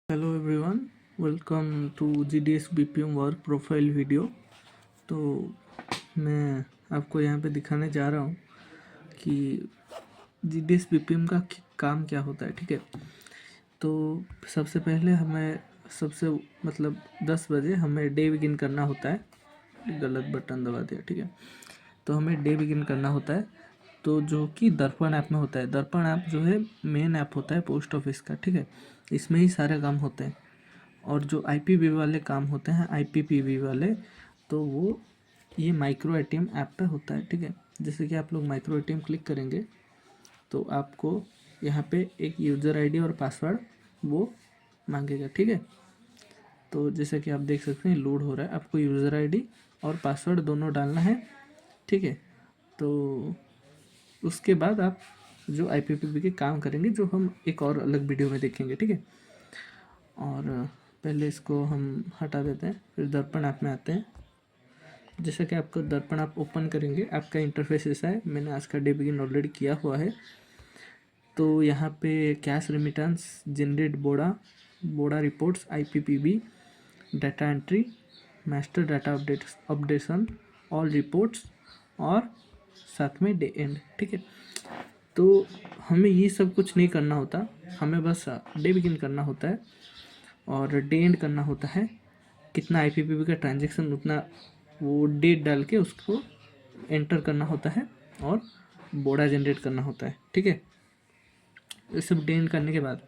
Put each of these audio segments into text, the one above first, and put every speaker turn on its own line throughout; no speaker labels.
Hello everyone, welcome to GDS BPM work profile video. तो मैं आपको यहाँ पे दिखाने जा रहा हूँ कि GDS BPM का काम क्या होता है। ठीक है, तो सबसे पहले हमें मतलब 10 बजे हमें डे बिगिन करना होता है। गलत बटन दबा दिया। ठीक है, तो हमें डे बिगिन करना होता है, तो जो कि दर्पण ऐप में होता है। दर्पण ऐप जो है मेन ऐप होता है पोस्ट ऑफिस का। ठीक है, इसमें ही सारे काम होते हैं। और जो IPV वाले काम होते हैं, IPPV वाले, तो वो ये माइक्रो ATM ऐप पे होता है। ठीक है, जैसे कि आप लोग माइक्रो ATM क्लिक करेंगे तो आपको यहाँ पे एक यूज़र ID और पासवर्ड वो मांगेगा। ठीक है, तो जैसे कि आप देख सकते हैं लोड हो रहा है। आपको यूज़र ID और पासवर्ड दोनों डालना है। ठीक है, तो उसके बाद आप जो IPPV के काम करेंगे, जो हम एक और अलग वीडियो में देखेंगे। ठीक है, और पहले इसको हम हटा देते हैं, फिर दर्पण ऐप में आते हैं। जैसा कि आपको दर्पण आप ओपन करेंगे, आपका इंटरफेस ऐसा है। मैंने आज का डे बिगिन ऑलरेडी किया हुआ है। तो यहाँ पे कैश रेमिटेंस, जनरेट बोड़ा reports, IPPV, data entry, master data updation, all reports और साथ में डे एंड। ठीक है, तो हमें ये सब कुछ नहीं करना होता, हमें बस डे बिगिन करना होता है और डे एंड करना होता है। कितना IPPV का ट्रांजैक्शन, उतना वो डेट डाल के उसको एंटर करना होता है और बोड़ा जनरेट करना होता है। ठीक है, ये सब डे एंड करने के बाद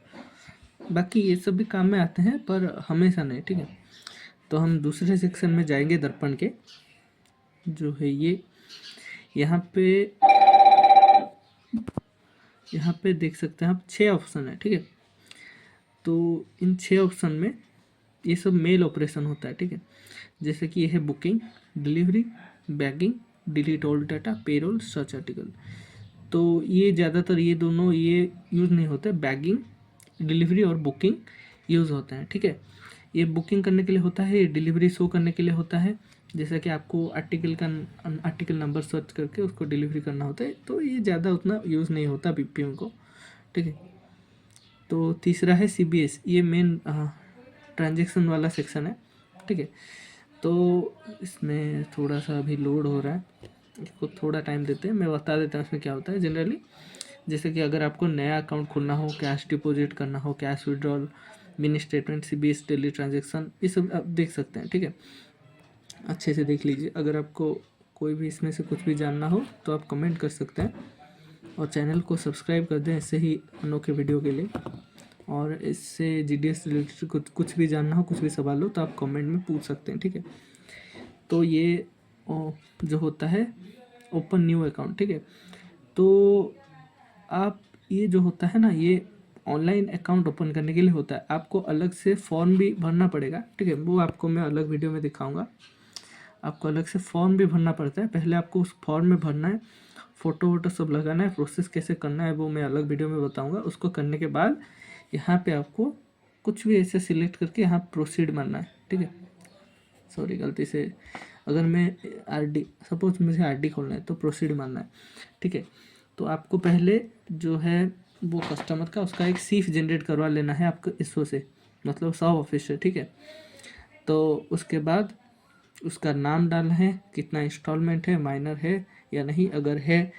बाकी ये सब भी काम में आते हैं, पर हमेशा नहीं। ठीक है, तो हम दूसरे सेक्शन में जाएंगे दर्पण के, जो है ये यहाँ पे देख सकते हैं आप 6 ऑप्शन है। ठीक है, तो इन 6 ऑप्शन में ये सब मेल ऑपरेशन होता है। ठीक है, जैसे कि ये है booking, delivery, bagging, delete all data, payroll, search article. तो ये ज़्यादातर ये दोनों ये यूज़ नहीं होते। बैगिंग, डिलीवरी और बुकिंग यूज़ होते हैं। ठीक है, ये बुकिंग करने के लिए होता है, ये डिलीवरी शो करने के लिए होता है। जैसा कि आपको आर्टिकल नंबर सर्च करके उसको डिलीवरी करना होता है, तो ये ज़्यादा उतना यूज़ नहीं होता BPM को। ठीक है, तो तीसरा है CBS, ये मेन ट्रांजेक्शन वाला सेक्शन है। ठीक है, तो इसमें थोड़ा सा अभी लोड हो रहा है, इसको थोड़ा टाइम देते हैं। मैं बता देता हूँ इसमें क्या होता है जनरली। जैसे कि अगर आपको नया अकाउंट खोलना हो, कैश डिपॉजिट करना हो, cash withdrawal, mini statement, CBS daily transaction, ये सब आप देख सकते हैं। ठीक है, अच्छे से देख लीजिए। अगर आपको कोई भी इसमें से कुछ भी जानना हो तो आप कमेंट कर सकते हैं, और चैनल को सब्सक्राइब कर दें ऐसे ही अनोखे वीडियो के लिए। और इससे GDS रिलेटेड कुछ भी जानना हो, कुछ भी सवाल हो तो आप कमेंट में पूछ सकते हैं। ठीक है, तो ये जो होता है ओपन न्यू अकाउंट। ठीक है, तो आप ये जो होता है ना, ये ऑनलाइन अकाउंट ओपन करने के लिए होता है। आपको अलग से फॉर्म भी भरना पड़ेगा। ठीक है, वो आपको मैं अलग वीडियो में दिखाऊंगा। आपको अलग से फॉर्म भी भरना पड़ता है। पहले आपको उस फॉर्म में भरना है, फ़ोटो वोटो सब लगाना है। प्रोसेस कैसे करना है वो मैं अलग वीडियो में बताऊंगा। उसको करने के बाद यहाँ पे आपको कुछ भी ऐसे सिलेक्ट करके यहाँ प्रोसीड मारना है। ठीक है, सॉरी गलती से, अगर मैं सपोज मुझे RD खोलना है तो प्रोसीड मारना है। ठीक है, तो आपको पहले जो है वो कस्टमर का उसका एक सीफ जनरेट करवा लेना है आपको इसो से, मतलब सब ऑफिस से। ठीक है, तो उसके बाद उसका नाम डालना है, कितना इंस्टॉलमेंट है, माइनर है या नहीं, अगर है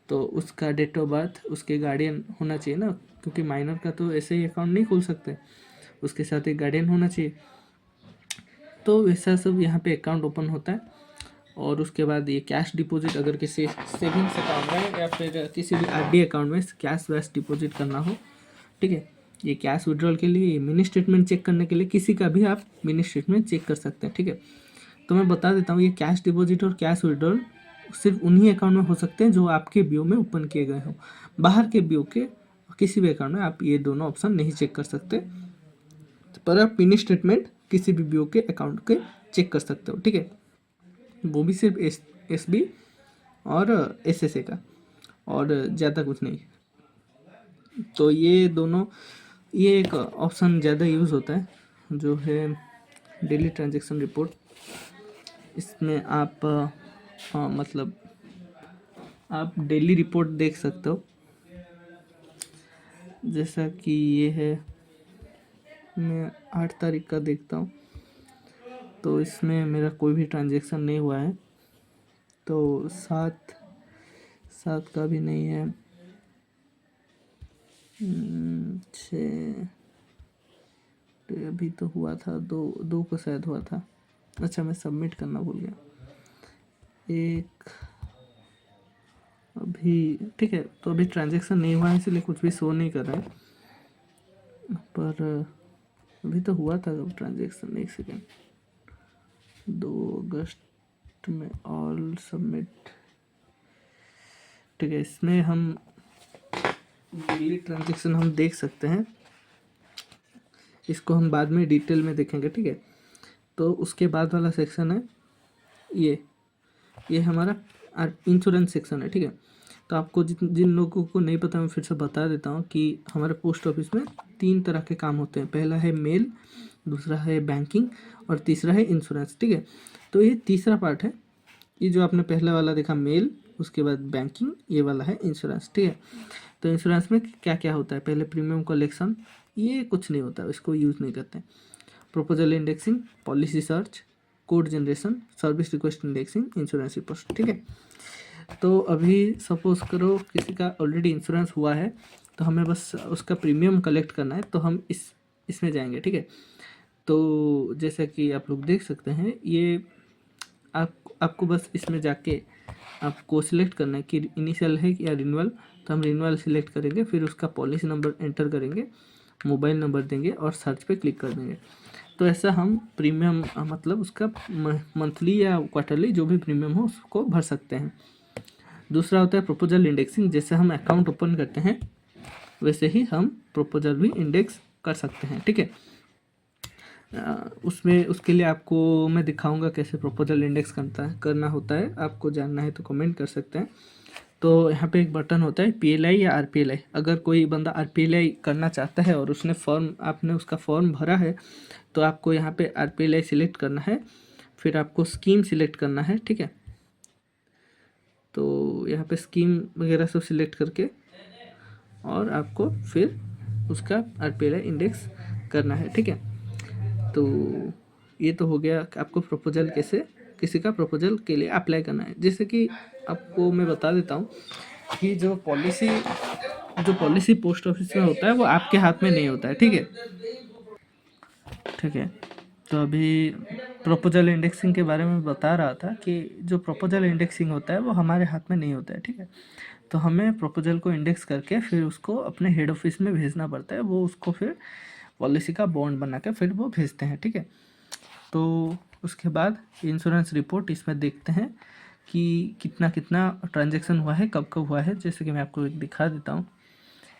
तो उसका डेट ऑफ बर्थ, उसके गार्डियन होना चाहिए ना, क्योंकि माइनर का तो ऐसे ही अकाउंट नहीं खोल सकते, उसके साथ एक गार्डियन होना चाहिए। तो वैसा सब यहाँ पे अकाउंट ओपन होता है। और उसके बाद ये कैश डिपॉजिट, अगर किसी सेविंग्स अकाउंट में या फिर किसी भी RD अकाउंट में कैश वैश डिपॉजिट करना हो। ठीक है, ये कैश विड्रॉल के लिए, मिनी स्टेटमेंट चेक करने के लिए, किसी का भी आप मिनी स्टेटमेंट चेक कर सकते हैं। ठीक है, तो मैं बता देता हूँ, ये कैश डिपॉजिट और कैश विड्रॉल सिर्फ उन्हीं अकाउंट में हो सकते हैं जो आपके BO में ओपन किए गए हों। बाहर के BO के किसी भी अकाउंट में आप ये दोनों ऑप्शन नहीं चेक कर सकते, पर आप मिनी स्टेटमेंट किसी भी BO के अकाउंट के चेक कर सकते हो। ठीक है, वो भी सिर्फ SB और SSA का, और ज़्यादा कुछ नहीं। तो ये दोनों, ये एक ऑप्शन ज़्यादा यूज़ होता है जो है डेली ट्रांजैक्शन रिपोर्ट। इसमें आप मतलब आप डेली रिपोर्ट देख सकते हो। जैसा कि ये है मैं 8 तारीख का देखता हूँ, तो इसमें मेरा कोई भी ट्रांजेक्शन नहीं हुआ है। तो 7 का भी नहीं है। 6 अभी तो हुआ था, 2 को शायद हुआ था। अच्छा, मैं सबमिट करना भूल गया। 1 अभी ठीक है, तो अभी ट्रांजेक्शन नहीं हुआ है इसलिए कुछ भी शो नहीं कर रहा है, पर अभी तो हुआ था ट्रांजेक्शन। 1 सेकेंड, 2 अगस्त में ऑल सबमिट। ठीक है, इसमें हम डेली ट्रांजेक्शन हम देख सकते हैं, इसको हम बाद में डिटेल में देखेंगे। ठीक है, तो उसके बाद वाला सेक्शन है ये हमारा इंश्योरेंस सेक्शन है। ठीक है, तो आपको जिन लोगों को नहीं पता, मैं फिर से बता देता हूँ कि हमारे पोस्ट ऑफिस में 3 तरह के काम होते हैं। पहला है मेल, दूसरा है बैंकिंग और तीसरा है इंश्योरेंस। ठीक है, तो ये तीसरा पार्ट है। ये जो आपने पहला वाला देखा मेल, उसके बाद बैंकिंग, ये वाला है इंश्योरेंस। ठीक है, तो इंश्योरेंस में क्या क्या होता है? पहले प्रीमियम कलेक्शन, ये कुछ नहीं होता, इसको यूज़ नहीं करते। Proposal indexing, policy search, code generation, service request indexing, insurance report. ठीक है, तो अभी सपोज करो किसी का ऑलरेडी इंश्योरेंस हुआ है, तो हमें बस उसका प्रीमियम कलेक्ट करना है, तो हम इसमें जाएंगे। ठीक है, तो जैसा कि आप लोग देख सकते हैं, ये आपको बस इसमें जाके आपको सिलेक्ट करना है कि इनिशियल है या रिन्यूअल। तो हम रिन्यूअल सिलेक्ट करेंगे, फिर उसका पॉलिसी नंबर एंटर करेंगे, मोबाइल नंबर देंगे और सर्च पे क्लिक कर देंगे। तो ऐसा हम प्रीमियम मतलब उसका मंथली या क्वार्टरली जो भी प्रीमियम हो उसको भर सकते हैं। दूसरा होता है प्रपोजल इंडेक्सिंग, जैसे हम अकाउंट ओपन करते हैं वैसे ही हम प्रपोजल भी इंडेक्स कर सकते हैं। ठीक है, उसमें उसके लिए आपको मैं दिखाऊंगा कैसे प्रपोजल इंडेक्स करना होता है। आपको जानना है तो कमेंट कर सकते हैं। तो यहाँ पे एक बटन होता है PLI या RPLI। अगर कोई बंदा RPLI करना चाहता है और उसने आपने उसका फॉर्म भरा है, तो आपको यहाँ पे RPLI सिलेक्ट करना है, फिर आपको स्कीम सिलेक्ट करना है। ठीक है, तो यहाँ पे स्कीम वगैरह सब सिलेक्ट करके और आपको फिर उसका RPLI इंडेक्स करना है। ठीक है, तो ये तो हो गया कि आपको प्रपोजल कैसे किसी का प्रपोजल के लिए अप्लाई करना है। जैसे कि आपको मैं बता देता हूँ कि जो पॉलिसी पोस्ट ऑफिस में होता है वो आपके हाथ में नहीं होता है। ठीक है, ठीक है, तो अभी प्रपोजल इंडेक्सिंग के बारे में बता रहा था कि जो प्रपोजल इंडेक्सिंग होता है वो हमारे हाथ में नहीं होता है। ठीक है, तो हमें प्रपोजल को इंडेक्स करके फिर उसको अपने हेड ऑफिस में भेजना पड़ता है, वो उसको फिर पॉलिसी का बॉन्ड बना के फिर वो भेजते हैं। ठीक है, तो उसके बाद इंश्योरेंस रिपोर्ट इसमें देखते हैं कि कितना कितना ट्रांजैक्शन हुआ है, कब कब हुआ है। जैसे कि मैं आपको एक दिखा देता हूँ,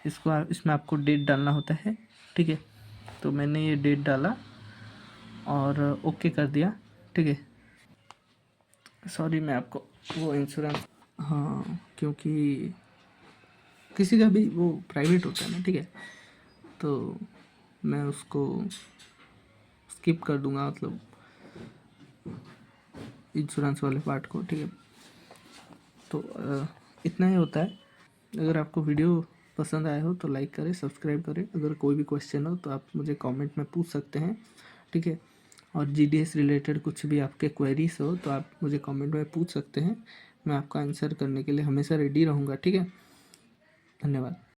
इसमें आपको डेट डालना होता है। ठीक है, तो मैंने ये डेट डाला और ओके कर दिया। ठीक है, सॉरी मैं आपको वो इंश्योरेंस, हाँ, क्योंकि किसी का भी वो प्राइवेट होता है ना। ठीक है, तो मैं उसको स्किप कर दूंगा, मतलब इंश्योरेंस वाले पार्ट को। ठीक है, तो इतना ही होता है। अगर आपको वीडियो पसंद आया हो तो लाइक करें, सब्सक्राइब करें। अगर कोई भी क्वेश्चन हो तो आप मुझे कमेंट में पूछ सकते हैं। ठीक है, और GDS रिलेटेड कुछ भी आपके क्वेरीज हो तो आप मुझे कमेंट में पूछ सकते हैं। मैं आपका आंसर करने के लिए हमेशा रेडी रहूँगा। ठीक है, धन्यवाद।